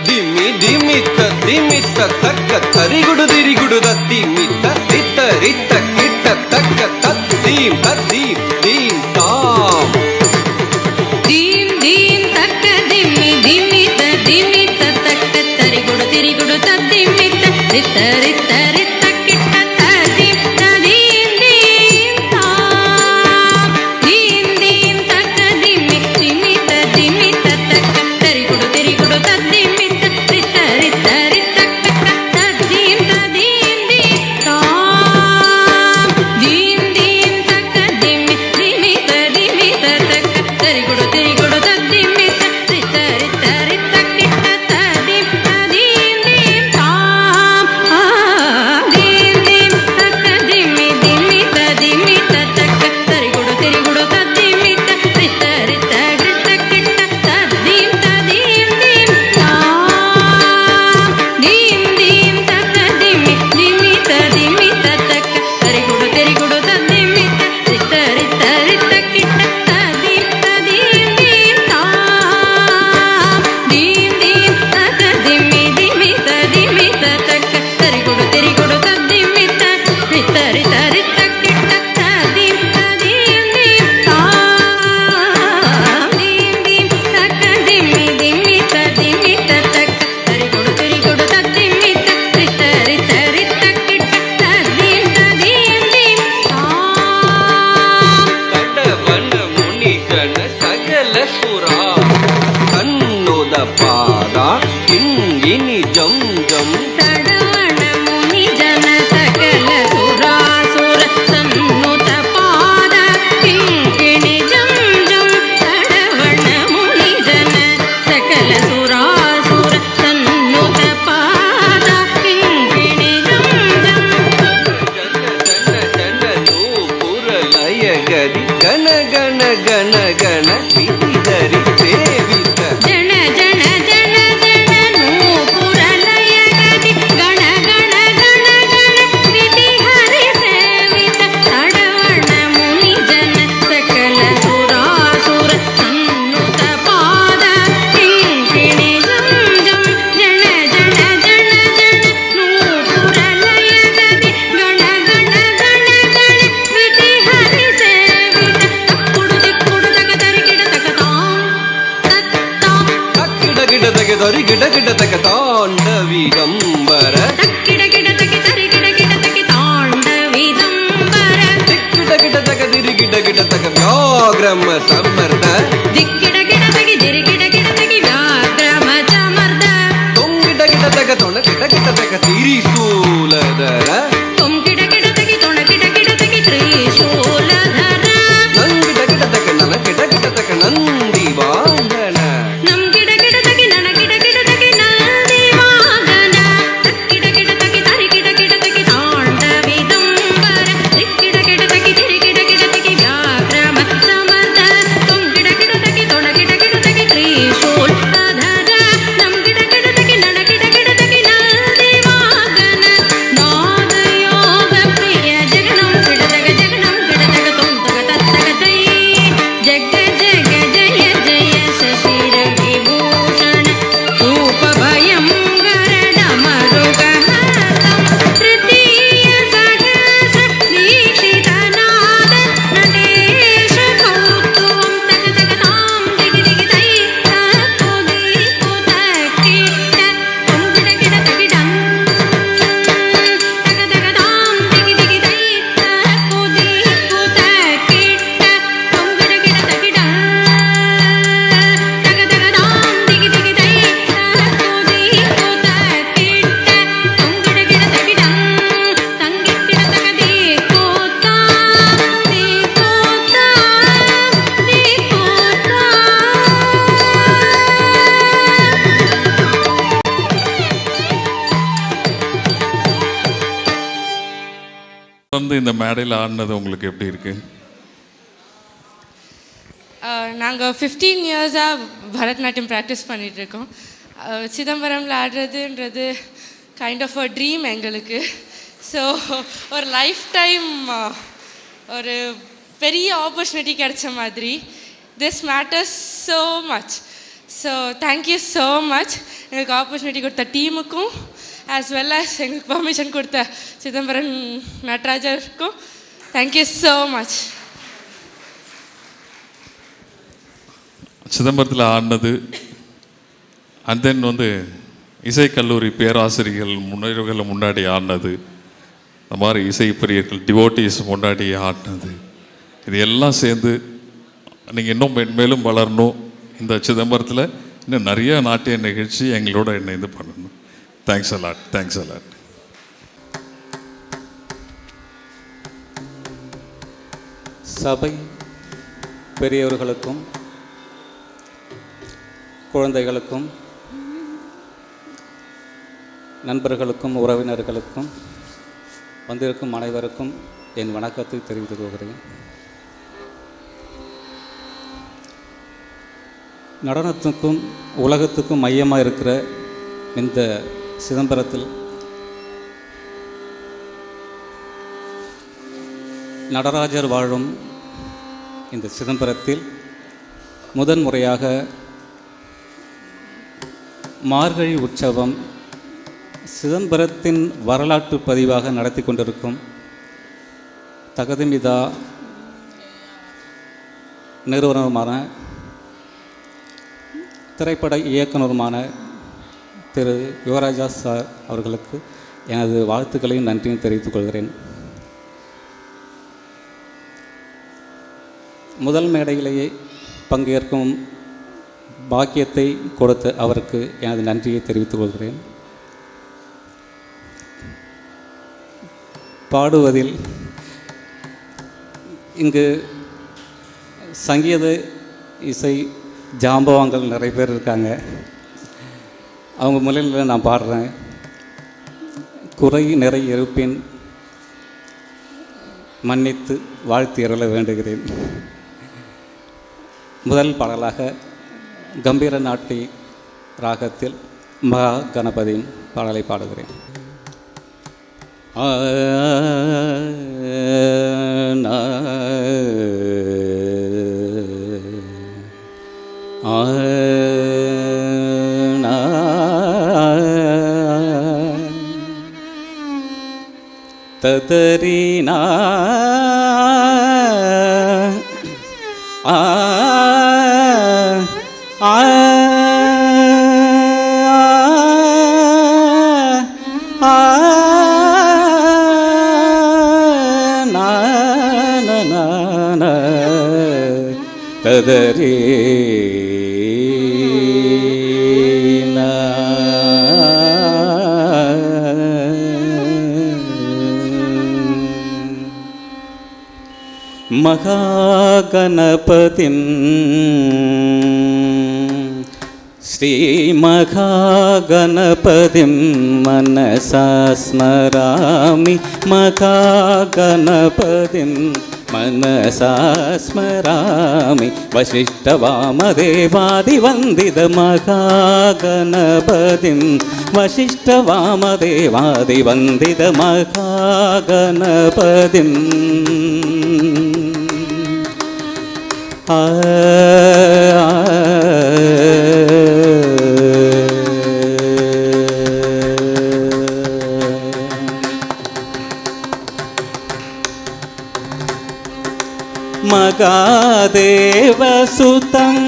ದಿಮ್ಮಿ ದಿಮಿತ್ತ ದಿಮಿತ್ತ ತಕ್ಕ ತರಿಗುಡು ತಿರಿಗುಡು ದಿಮಿತ್ತ ತಿತ್ತ ರಿತ್ತ ಕಿಟ್ಟ ತಕ್ಕ ತದ್ದೀಂ ತದ್ದೀಂ ದೀಂ ತಾಂ ದೀಂ ದೀಂ ತಕ್ಕ ದಿಮ್ಮಿ ದಿಮಿತ್ತ ದಿಮಿತ್ತ ತಕ್ಕ ತರಿಗುಡು ತಿರಿಗುಡು ದಿಮಿತ್ತ ರಿತ್ತ ರಿತ್ತ ರಿತ್ತ ಕಿಟ್ಟ ತದ್ದೀಂ ತದೀಂ ದೀಂ ತಾಂ ದೀಂ ದೀಂ ತಕ್ಕ ದಿಮ್ಮಿ ದಿಮಿತ್ತ ದಿಮಿತ್ತ ತಕ್ಕ ತರಿಗುಡು ತಿರಿಗುಡು ದಿಮಿತ್ತ ರಿತ್ತ ರಿತ್ತ ರಿತ್ತ ಕಿಟ್ಟ ತದ್ದೀಂ ತದೀಂ ದೀಂ ತಾಂ ದೀಂ ದೀಂ ತಕ್ಕ ದಿಮ್ಮಿ ದಿಮಿತ್ತ ದಿಮಿತ್ತ ತಕ್ಕ ತರಿಗುಡು ತಿರಿಗುಡು ದಿಮಿತ್ತ ರಿತ್ತ ರಿತ್ತ ರಿತ್ತ ಕಿಟ್ಟ ತದೀಂ ತದೀಂ ದೀಂ ತಾಂ ದೀಂ ದೀಂ ತಕ್ಕ ದಿಮ್ಮಿ ದಿಮಿತ್ತ ದಿಮಿತ್ತ ತಕ್ಕ ತರಿಗುಡು ತಿರಿಗುಡು ದಿಮಿತ್ತ ರಿತ್ತ ರಿತ್ತ ರಿತ್ತ ಕಿಟ್ಟ ತದೀಂ ತದೀಂ ದೀಂ ತಾಂ ದೀಂ ದೀಂ ತಕ್ಕ ದಿಮ್ಮಿ ದಿಮಿತ್ತ ದಿಮಿತ್ತ ತಕ್ಕ ತರಿಗುಡು ತಿರಿಗುಡು ದಿಮಿತ್ತ ರಿತ್ತ ರಿತ್ತ ರಿತ್ತ ಕಿಟ್ಟ ತದೀಂ ತದೀಂ ದೀಂ ತಾಂ ದೀಂ ದೀಂ ತಕ್ಕ ದಿಮ್ಮಿ ದಿಮಿತ್ತ ದಿಮಿತ್ತ ತಕ್ಕ ತರಿಗುಡು ತಿರಿಗುಡು ದಿಮಿತ್ತ ರಿತ್ತ ರಿತ್ತ ರಿತ್ತ ಕಿಟ್ಟ ತದೀಂ ತದೀಂ ದೀಂ ತಾಂ ದೀಂ ದೀಂ ತಕ್ಕ ದಿಮ್ಮಿ ದಿಮಿತ್ತ ದಿಮಿತ್ತ ತಕ್ಕ ತರಿಗುಡು ತಿರಿಗುಡು ದಿಮಿತ್ತ ರಿತ್ತ ರಿತ್ತ ರಿತ್ತ ಕಿಟ್ಟ ತದೀಂ ತದೀಂ ದೀಂ ತಾಂ ತಡವನ ಮುನಿಗಣ ಸಕಲ ಸುರ ಕಣ್ಣುದ ಪಾದ ಕಿಂಗಿನಿ ಜಂ ಜಂ ತಡವಣ ಮುನಿ ಜನ ಸಕಲ ಸುರಾಸುರ ಸನ್ನುತ ಪಾದ ಕಿಂಕಿಣಿ ಜಂ ಜಂ ತಡವಣ ಮುನಿ ಜನ ಸಕಲ ಸುರಾಸುರ ಸನ್ನುತ ಪಾದ ಕಿಂಕಿಣಿ ಜಂ ಜಂ ಜನ ಜನ ಜನ ನೂಪುರ ಲಯ ಗದಿ ಗಣ ಗಣ ಗಣ ಗಣ ಗಿರಿಧರಿ ಸೇವಿತ ಜನ ಜನ ಜನ ಜನ ನೂಪುರ ಲಯ ಗದಿ ಗಣ ಗಣ ಗಣ ಗಣ ವಿಧಿ ಹರಿ ಸೇವಿತ ತಡವಣ ಮುನಿ ಜನ ಸಕಲ ಸುರಾಸುರ ಸನ್ನುತ ಪಾದ ಕಿಂಕಿಣಿ ಜಂ ಜಂ ಜನ ಜನ ಜನ ಜನ ನೂಪುರ ಲಯ ಗದಿ ಗಣ ಗಣ ಗಣ ಗಣ ವಿಧಿ ಹರಿ ಸೇವಿತ ತಕ್ಕುಡು ದಿಕ್ಕುಡು ತಕ ತರಿಗಿಡ ತಕ ತಾಂ ತತ್ತಾಂ ಗಿಡ ಗಿಡ ತಗೆ ದೊರಿ ಗಿಡ ಗಿಡ ತಗ ತಾಂಡವಿಗಂಬರ ತಕ್ಕಿಡ ಗಿಡ ತಗಿ ತರಿ ಗಿಡ ಗಿಡ ತಗಿ ತಾಂಡವಿದಂಬರ ಗಿಡ ಗಿಡ ತಗ ದಿರಿ ಗಿಡ ಗಿಡ ತಗ ವ್ಯಾಘ್ರಮ ಸಮರ್ಥ ದಿಕ್ಕಿಡ ಗಿಡ ತಗಿ ದಿರಿ ಗಿಡ ಗಿಡ ತಗಿ ವ್ಯಾಘ್ರಮ ಸಮರ್ಥ ತೊಂಗಿಡ ಗಿಡ ತಗ ತೊಣ ಗಿಡ ಗಿಡ ತಗ ತಿರಿಸೂಲದರ ತೊಂಗಿಡ ಗಿಡ ತಗಿ ತೊಣ ಗಿಡ ಗಿಡ ತಗಿ ತ್ರಿಶೂಲಧರ ನಂಗಿಡ ಗಿಡ ತಗ ನನ ಗಿಡ ಗಿಡ ತಗ ನಂದಿ ವಾಹನ ನಮ್ ಗಿಡ ಗಿಡ ತಗಿ ನನ ಗಿಡ ಗಿಡ ತಗಿ ನಂದಿ ವಾಹನ ತಕ್ಕಿಡ ಗಿಡ ತಗಿ ತರಿ ಗಿಡ ಗಿಡ ತಗಿ ತಾಂಡವಿದಂಬರ ದಿಕ್ಕಿಡ ಗಿಡ ತಗಿ ದಿರಿ ಗಿಡ ಗಿಡ ತಗಿ ವ್ಯಾಘ್ರಮ ಸಮರ್ಥ ತೊಂಗಿಡ ಗಿಡ ತಗಿ ತೊಣ ಗಿಡ ಗಿಡ ತಗಿ ತ್ರಿಶೂಲಧರ ನಮ್ ಗಿಡ ಗಿಡ ತಗಿ ನನ ಗಿಡ ಗಿಡ ತಗಿ ನಂದಿ ವಾಹನ ನಾದ ಯೋಗ ಪ್ರಿಯ ಜಗನಂ ಗಿಡ ತಗ ಜಗನಂ ಗಿಡ ತಗ ತೊಂ ತಗ ತತ್ತಗ ತೈ ಜಗ ಜಗ ಜಯ ಜಯ ಶಶಿರ ವಿಭೂಷಣ ರೂಪ ಭಯಂ ಗರಡ ಮರುಗಹತಂ ತೃತೀಯ ಸಹಸ ದೀಕ್ಷಿತನಾದ ನಟೇಶ ಕೌಸ್ತುಭಂ ತಗ ತಗ ತಾಂ ದಿಗಿ ದಿಗಿ ತೈ ತಕ್ಕುದಿ ಕುತ ಕಿಟ್ಟ ತೊಂಗಿಡ ಗಿಡ ತಗಿಡಂ ತಗ ತಗ ತಾಂ ದಿಗಿ ದಿಗಿ ತೈ ತಕ್ಕುದಿ ಕುತ ಕಿಟ್ಟ ತೊಂಗಿಡ ಗಿಡ ತಗಿಡಂ ತಗ ತಗ ತಾಂ ದಿಗಿ ದಿಗಿ ತೈ ತಕ್ಕುದಿ ಕುತ ಕಿಟ್ಟ ತೊಂಗಿಡ ಗಿಡ ತಗಿಡಂ ತಂಗಿಟ್ಟಿಡ ತಗದಿ ಕೂತ ದಿ ಕೂತ ದಿ ಕೂತ இந்த மேடையில் ஆடினது உங்களுக்கு எப்படி இருக்கு? நாங்கள் 15 இயர்ஸாக பரதநாட்டியம் ப்ராக்டிஸ் பண்ணிகிட்ருக்கோம். சிதம்பரமில் ஆடுறதுன்றது கைண்ட் ஆஃப் அ ட்ரீம் எங்களுக்கு. ஸோ ஒரு லைஃப் டைம் ஒரு பெரிய ஆப்பர்ச்சுனிட்டி கிடைச்ச மாதிரி. This matters so much. So thank you so much. எங்களுக்கு ஆப்பர்ச்சுனிட்டி கொடுத்த டீமுக்கும் ஆஸ் வெல் ஆஸ் எங்களுக்கு பர்மிஷன் கொடுத்த சிதம்பரம் நடராஜருக்கும் தேங்க்யூ ஸோ மச். சிதம்பரத்தில் ஆடினது அண்ட் தென் இசைக்கல்லூரி பேராசிரியர்கள் முன்னோர்கள் முன்னாடி ஆடினது, இந்த மாதிரி இசை பிரியர்கள் டிவோட்டிஸ் முன்னாடி ஆடினது, இது எல்லாம் சேர்ந்து நீங்கள் இன்னும் மென்மேலும் வளரணும். இந்த சிதம்பரத்தில் இன்னும் நிறைய நாட்டிய நிகழ்ச்சி எங்களோட இணைந்து பண்ணணும். Thanks a lot, thanks a lot. சபை பெரியவர்களுக்கும் குழந்தைகளுக்கும் நண்பர்களுக்கும் உறவினர்களுக்கும் வந்திருக்கும் அனைவருக்கும் என் வணக்கத்தை தெரிவித்துக் கொள்கிறேன். நடனத்துக்கும் உலகத்துக்கும் மையமாக இருக்கிற இந்த சிதம்பரத்தில் நடராஜர் வாழும் இந்த சிதம்பரத்தில் முதன்முறையாக மார்கழி உற்சவம் சிதம்பரத்தின் வரலாற்று பதிவாக நடத்தி கொண்டிருக்கும் தகதிமிதா நிறுவனருமான திரைப்பட இயக்குனருமான திரு யுவராஜா சார் அவர்களுக்கு எனது வாழ்த்துக்களையும் நன்றியும் தெரிவித்துக் கொள்கிறேன். முதல் மேடையிலேயே பங்கேற்கும் பாக்கியத்தை கொடுத்த அவருக்கு எனது நன்றியை தெரிவித்துக் கொள்கிறேன். பாடுவதில் இங்கு சங்கீத இசை ஜாம்பவான்கள் நிறைய பேர் இருக்காங்க. அவங்க முன்னிலையில் நான் பாடுறேன். குறை நிறை இருப்பின் மன்னித்து வாழ்த்தி அருள வேண்டுகிறேன். முதல் பாடலாக கம்பீர நாட்டி ராகத்தில் மகா கணபதியின் பாடலை பாடுகிறேன். ததரீனா ததரீ மகாகணபதிம் ஸ்ரீ மகாகணபதிம் மனசா ஸ்மராமி மகாகணபதிம் மனசா ஸ்மராமி வசிஷ்டவாமதேவாதிவந்தித மகாகணபதிம் வசிஷ்டவாமதேவாதிவந்தித மகாகணபதிம் மகாதேவசுதம்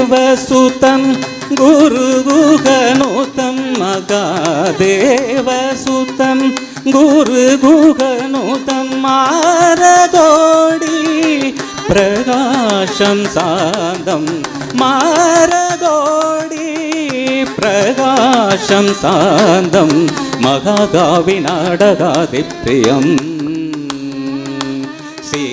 மகாதேவசுதம் குருகுகனுதம் மகாதேவசுதம் குருகுகனுதம் மாரதோடி பிரகாசம் சாந்தம் மாரதோடி பிரகாசம் சாந்தம் மகாகாவி நாடகாதிப்ரியம் ஸ்ரீ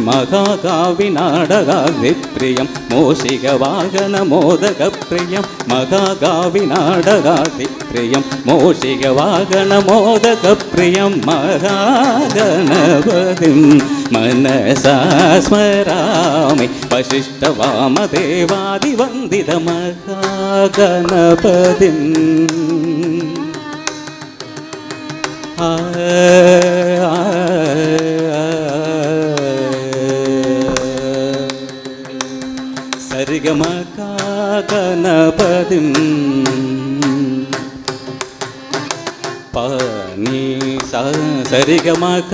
மகாகாவி நாடகாதிப்ரியம் மோஷிக வாகன மோதக பிரியம் மகாகாவி நாடகாதிப்ரியம் महागणपतिं मूषिकवाहनमोदकप्रियं महागणपतिं मनसा स्मरामि वसिष्ठवामदेवादिवन्दितमहागणपतिम् சரிகமகாகணபதிம் பானி சரிகமகாகணபதிம்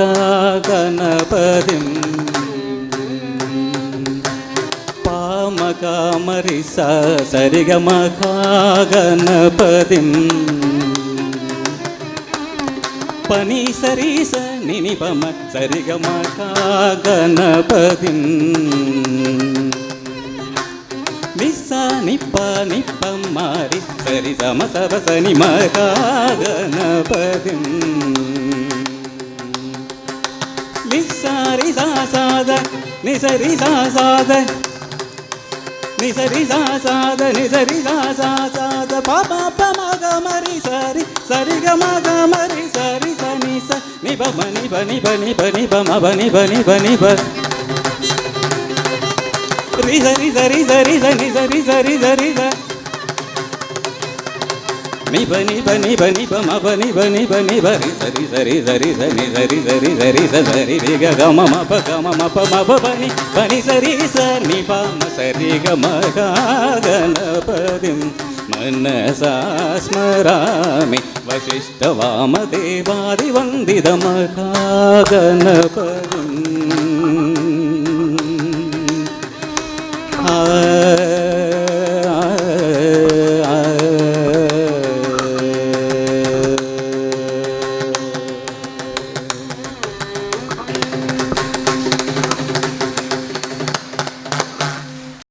பாமகாமரி சரிகமகாகணபதிம் பனி சரீச நினிபம சரிகமகாகணபதிம் நிசா நிப்பா நிப்பம் மாறி சரி சம சப சனி மகாகணபதிம் நிசாரி சாசாத நிசரி சாசாத நிசரி சாசாத நிசரி சாசாத பாபா பமகமரி சரி சரிகமகமரி சரி சனி ச நிபம நிப நிப நிப நிபம பனி பனி பனி ப ரி சரி சரி சரி சனி சரி சரி சரி ச நிப நிப நிப நிப மப நிப நிப நிப ரி சரி சரி சரி சனி சரி சரி சரி ச சரி ரி க க ம ம ப க ம ம ப ம ப பனி பனி சரி ச நி ப ம சரி க ம க கணபதிம் मनसा स्मरामि वसिष्ठवामदेवादिवन्दितमहागणपतिम्